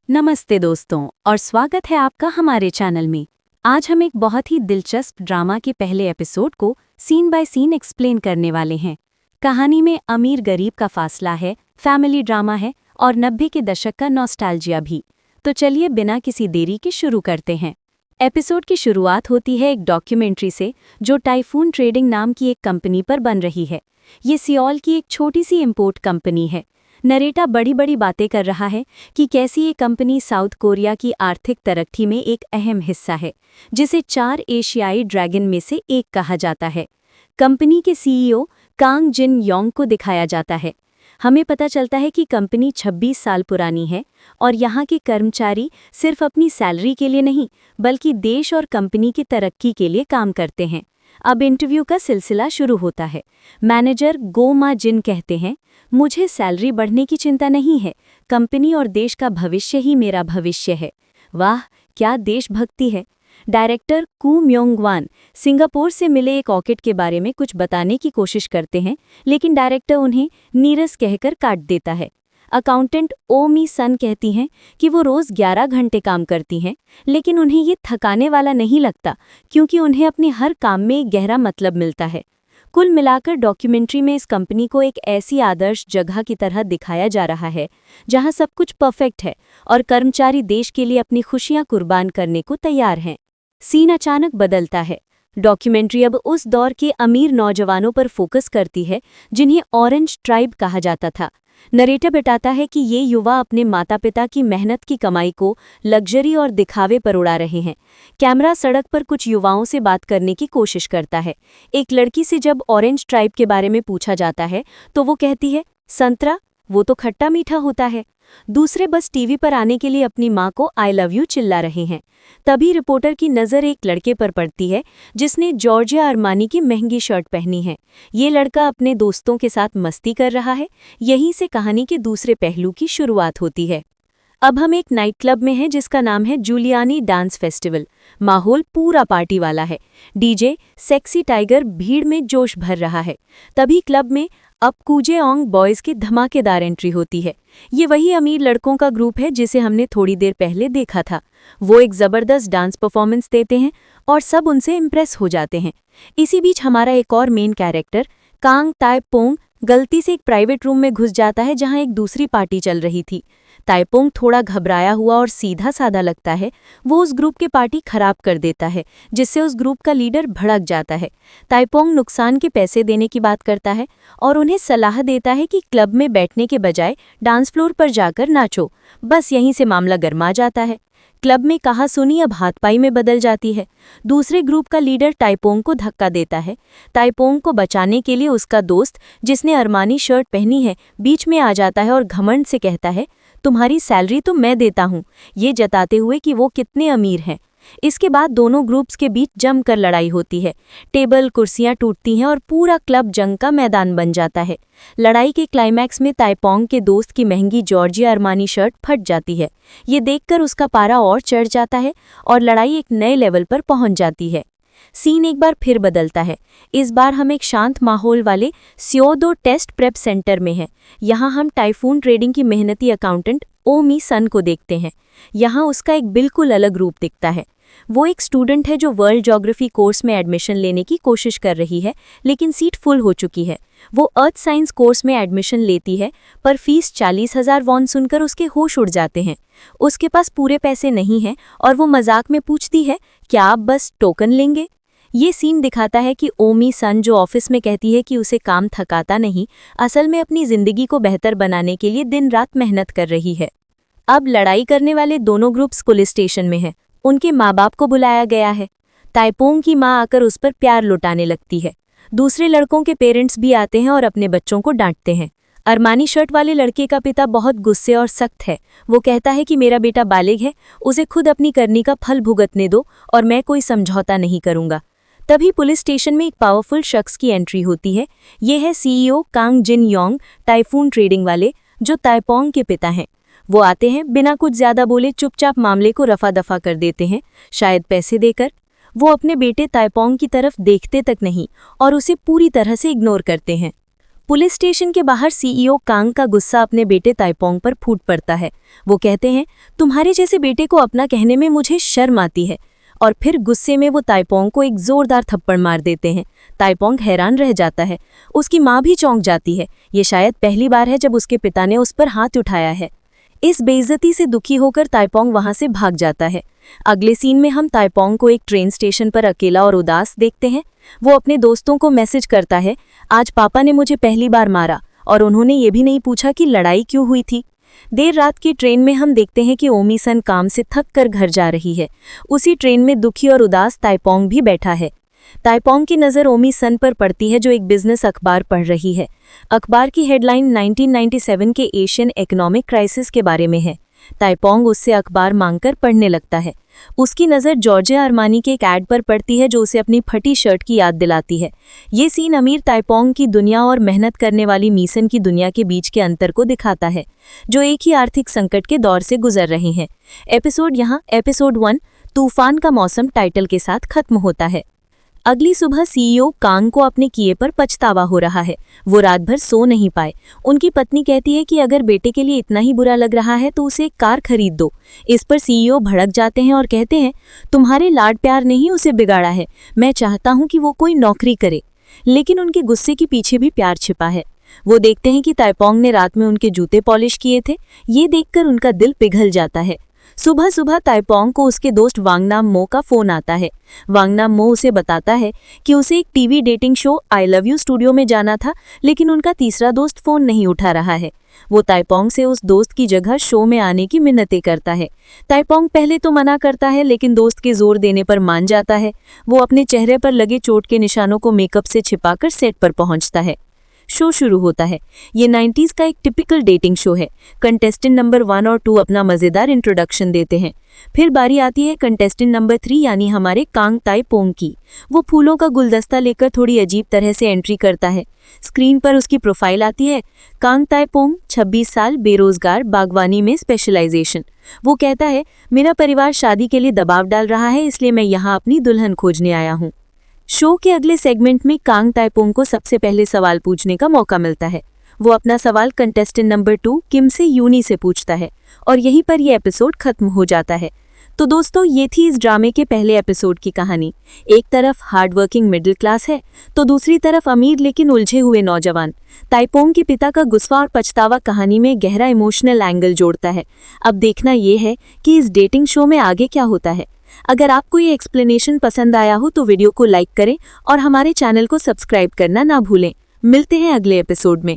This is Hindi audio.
नमस्ते दोस्तों और स्वागत है आपका हमारे चैनल में। आज हम एक बहुत ही दिलचस्प ड्रामा के पहले एपिसोड को सीन बाय सीन एक्सप्लेन करने वाले हैं। कहानी में अमीर गरीब का फासला है, फैमिली ड्रामा है और 90 के दशक का नॉस्टैल्जिया भी। तो चलिए बिना किसी देरी के शुरू करते हैं। एपिसोड की शुरुआत होती है एक डॉक्यूमेंट्री से जो टाइफून ट्रेडिंग नाम की एक कंपनी पर बन रही है। ये सियोल की एक छोटी सी इंपोर्ट कंपनी है। नरेटा बड़ी बड़ी बातें कर रहा है कि कैसी ये कंपनी साउथ कोरिया की आर्थिक तरक्की में एक अहम हिस्सा है, जिसे 4 एशियाई ड्रैगन में से एक कहा जाता है। कंपनी के सीईओ कांग जिन योंग को दिखाया जाता है। हमें पता चलता है कि कंपनी 26 साल पुरानी है और यहाँ के कर्मचारी सिर्फ अपनी सैलरी के लिए नहीं बल्कि देश और कंपनी की तरक्की के लिए काम करते हैं। अब इंटरव्यू का सिलसिला शुरू होता है। मैनेजर गो मा जिन कहते हैं, मुझे सैलरी बढ़ने की चिंता नहीं है, कंपनी और देश का भविष्य ही मेरा भविष्य है। वाह, क्या देशभक्ति है। डायरेक्टर कू म्योंग वान सिंगापुर से मिले एक ऑर्किड के बारे में कुछ बताने की कोशिश करते हैं, लेकिन डायरेक्टर उन्हें नीरस कहकर काट देता है। अकाउंटेंट ओ मी सन कहती हैं कि वो रोज़ 11 घंटे काम करती हैं, लेकिन उन्हें ये थकाने वाला नहीं लगता क्योंकि उन्हें अपने हर काम में एक गहरा मतलब मिलता है। कुल मिलाकर डॉक्यूमेंट्री में इस कंपनी को एक ऐसी आदर्श जगह की तरह दिखाया जा रहा है जहां सब कुछ परफेक्ट है और कर्मचारी देश के लिए अपनी खुशियां कुर्बान करने को तैयार हैं। सीन अचानक बदलता है। डॉक्यूमेंट्री अब उस दौर के अमीर नौजवानों पर फोकस करती है जिन्हें ऑरेंज ट्राइब कहा जाता था। नरेटर बताता है कि ये युवा अपने माता पिता की मेहनत की कमाई को लग्जरी और दिखावे पर उड़ा रहे हैं। कैमरा सड़क पर कुछ युवाओं से बात करने की कोशिश करता है। एक लड़की से जब ऑरेंज ट्राइब के बारे में पूछा जाता है तो वो कहती है, संतरा, वो तो खट्टा मीठा होता है। दूसरे बस टीवी पर आने के लिए अपनी माँ को आई लव यू चिल्ला रहे हैं। तभी रिपोर्टर की नज़र एक लड़के पर पड़ती है जिसने जॉर्जिया अरमानी की महंगी शर्ट पहनी है। ये लड़का अपने दोस्तों के साथ मस्ती कर रहा है। यहीं से कहानी के दूसरे पहलू की शुरुआत होती है। अब हम एक नाइट क्लब में हैं जिसका नाम है जूलियानी डांस फेस्टिवल। माहौल पूरा पार्टी वाला है। डीजे सेक्सी टाइगर भीड़ में जोश भर रहा है। तभी क्लब में अब कूजेओंग बॉयज़ की धमाकेदार एंट्री होती है। ये वही अमीर लड़कों का ग्रुप है जिसे हमने थोड़ी देर पहले देखा था। वो एक ज़बरदस्त डांस परफॉर्मेंस देते हैं और सब उनसे इम्प्रेस हो जाते हैं। इसी बीच हमारा एक और मेन कैरेक्टर कांग ताइपोंग गलती से एक प्राइवेट रूम में घुस जाता है जहां एक दूसरी पार्टी चल रही थी। ताइपोंग थोड़ा घबराया हुआ और सीधा साधा लगता है। वो उस ग्रुप की पार्टी खराब कर देता है जिससे उस ग्रुप का लीडर भड़क जाता है। ताइपोंग नुकसान के पैसे देने की बात करता है और उन्हें सलाह देता है कि क्लब में बैठने के बजाय डांस फ्लोर पर जाकर नाचो। बस यहीं से मामला गर्मा जाता है। क्लब में कहासुनी अब हाथपाई में बदल जाती है। दूसरे ग्रुप का लीडर ताइपोंग को धक्का देता है। ताइपोंग को बचाने के लिए उसका दोस्त जिसने अरमानी शर्ट पहनी है बीच में आ जाता है और घमंड से कहता है, तुम्हारी सैलरी तो मैं देता हूँ, ये जताते हुए कि वो कितने अमीर हैं। इसके बाद दोनों ग्रुप्स के बीच जमकर लड़ाई होती है। टेबल कुर्सियां टूटती हैं और पूरा क्लब जंग का मैदान बन जाता है। लड़ाई के क्लाइमैक्स में ताइपोंग के दोस्त की महंगी जॉर्जिया अरमानी शर्ट फट जाती है। ये देखकर उसका पारा और चढ़ जाता है और लड़ाई एक नए लेवल पर पहुंच जाती है। सीन एक बार फिर बदलता है। इस बार हम एक शांत माहौल वाले स्योदो टेस्ट प्रेप सेंटर में हैं। यहाँ हम टाइफून ट्रेडिंग की मेहनती अकाउंटेंट ओ मी सन को देखते हैं। यहाँ उसका एक बिल्कुल अलग रूप दिखता है। वो एक स्टूडेंट है जो वर्ल्ड ज्योग्राफी कोर्स में एडमिशन लेने की कोशिश कर रही है, लेकिन सीट फुल हो चुकी है। वो अर्थ साइंस कोर्स में एडमिशन लेती है, पर फीस 40,000 वॉन सुनकर उसके होश उड़ जाते हैं। उसके पास पूरे पैसे नहीं हैं और वो मजाक में पूछती है, क्या आप बस टोकन लेंगे? ये सीन दिखाता है कि ओमी सन जो ऑफिस में कहती है कि उसे काम थकाता नहीं, असल में अपनी जिंदगी को बेहतर बनाने के लिए दिन रात मेहनत कर रही है। अब लड़ाई करने वाले दोनों ग्रुप्स पुलिस स्टेशन में हैं। उनके माँ बाप को बुलाया गया है। ताइपोंग की माँ आकर उस पर प्यार लुटाने लगती है। दूसरे लड़कों के पेरेंट्स भी आते हैं और अपने बच्चों को डांटते हैं। अरमानी शर्ट वाले लड़के का पिता बहुत गुस्से और सख्त है। वो कहता है कि मेरा बेटा बालिग है, उसे खुद अपनी करनी का फल भुगतने दो और मैं कोई समझौता नहीं करूंगा। तभी पुलिस स्टेशन में एक पावरफुल शख्स की एंट्री होती है। ये है सीईओ कांग जिन योंग, टाइफून ट्रेडिंग वाले, जो ताइपोंग के पिता हैं। वो आते हैं, बिना कुछ ज्यादा बोले चुपचाप मामले को रफा दफा कर देते हैं, शायद पैसे देकर। वो अपने बेटे ताइपोंग की तरफ देखते तक नहीं और उसे पूरी तरह से इग्नोर करते हैं। पुलिस स्टेशन के बाहर सीईओ कांग का गुस्सा अपने बेटे ताइपोंग पर फूट पड़ता है। वो कहते हैं, तुम्हारे जैसे बेटे को अपना कहने में मुझे शर्म आती है। और फिर गुस्से में वो ताइपोंग को एक जोरदार थप्पड़ मार देते हैं। ताइपोंग हैरान रह जाता है। उसकी माँ भी चौंक जाती है। ये शायद पहली बार है जब उसके पिता ने उस पर हाथ उठाया है। इस बेइज्जती से दुखी होकर ताइपोंग वहां से भाग जाता है। अगले सीन में हम ताइपोंग को एक ट्रेन स्टेशन पर अकेला और उदास देखते हैं। वो अपने दोस्तों को मैसेज करता है, आज पापा ने मुझे पहली बार मारा और उन्होंने ये भी नहीं पूछा कि लड़ाई क्यों हुई थी। देर रात की ट्रेन में हम देखते हैं कि ओमी सन काम से थक कर घर जा रही है। उसी ट्रेन में दुखी और उदास ताइपोंग भी बैठा है। ताइपोंग की नज़र ओमी सन पर पड़ती है जो एक बिजनेस अखबार पढ़ रही है। अखबार की हेडलाइन 1997 के एशियन इकोनॉमिक क्राइसिस के बारे में है। ताइपोंग उससे अखबार मांगकर पढ़ने लगता है। उसकी नज़र जॉर्जियो अरमानी के एक ऐड पर पड़ती है जो उसे अपनी फटी शर्ट की याद दिलाती है। ये सीन अमीर ताइपोंग की दुनिया और मेहनत करने वाली मीसन की दुनिया के बीच के अंतर को दिखाता है, जो एक ही आर्थिक संकट के दौर से गुजर रहे हैं। एपिसोड 1 तूफान का मौसम टाइटल के साथ खत्म होता है। अगली सुबह सीईओ कांग को अपने किए पर पछतावा हो रहा है। वो रात भर सो नहीं पाए। उनकी पत्नी कहती है कि अगर बेटे के लिए इतना ही बुरा लग रहा है तो उसे एक कार खरीद दो। इस पर सीईओ भड़क जाते हैं और कहते हैं, तुम्हारे लाड प्यार ने ही उसे बिगाड़ा है। मैं चाहता हूं कि वो कोई नौकरी करे। लेकिन उनके गुस्से के पीछे भी प्यार छिपा है। वो देखते हैं कि ताइपोंग ने रात में उनके जूते पॉलिश किए थे। ये देखकर उनका दिल पिघल जाता है। सुबह सुबह ताइपोंग को उसके दोस्त वांगनाम मो का फोन आता है। वांगनाम मो उसे बताता है कि उसे एक TV dating show I love you studio में जाना था, लेकिन उनका तीसरा दोस्त फोन नहीं उठा रहा है। वो ताइपोंग से उस दोस्त की जगह शो में आने की मिन्नतें करता है। ताइपोंग पहले तो मना करता है, लेकिन दोस्त के जोर देने पर मान जाता है। वो अपने चेहरे पर लगे चोट के निशानों को मेकअप से छिपाकर सेट पर पहुंचता है। शो शुरू होता है। ये 90s का एक टिपिकल डेटिंग शो है। कंटेस्टेंट नंबर 1 और 2 अपना मज़ेदार इंट्रोडक्शन देते हैं। फिर बारी आती है कंटेस्टेंट नंबर 3 यानी हमारे कांग ताइपोंग की। वो फूलों का गुलदस्ता लेकर थोड़ी अजीब तरह से एंट्री करता है। स्क्रीन पर उसकी प्रोफाइल आती है, कांग ताइपोंग, 26 साल, बेरोजगार, बागवानी में स्पेशलाइजेशन। वो कहता है, मेरा परिवार शादी के लिए दबाव डाल रहा है, इसलिए मैं यहाँ अपनी दुल्हन खोजने आया हूँ। शो के अगले सेगमेंट में कांग ताइपोंग को सबसे पहले सवाल पूछने का मौका मिलता है। वो अपना सवाल कंटेस्टेंट नंबर 2 किम से यूनी से पूछता है और यहीं पर यह एपिसोड खत्म हो जाता है। तो दोस्तों, ये थी इस ड्रामे के पहले एपिसोड की कहानी। एक तरफ हार्डवर्किंग मिडिल क्लास है तो दूसरी तरफ अमीर लेकिन उलझे हुए नौजवान। ताइपोंग के पिता का गुस्सा और पछतावा कहानी में गहरा इमोशनल एंगल जोड़ता है। अब देखना ये है कि इस डेटिंग शो में आगे क्या होता है। अगर आपको ये एक्सप्लेनेशन पसंद आया हो तो वीडियो को लाइक करें और हमारे चैनल को सब्सक्राइब करना ना भूलें। मिलते हैं अगले एपिसोड में।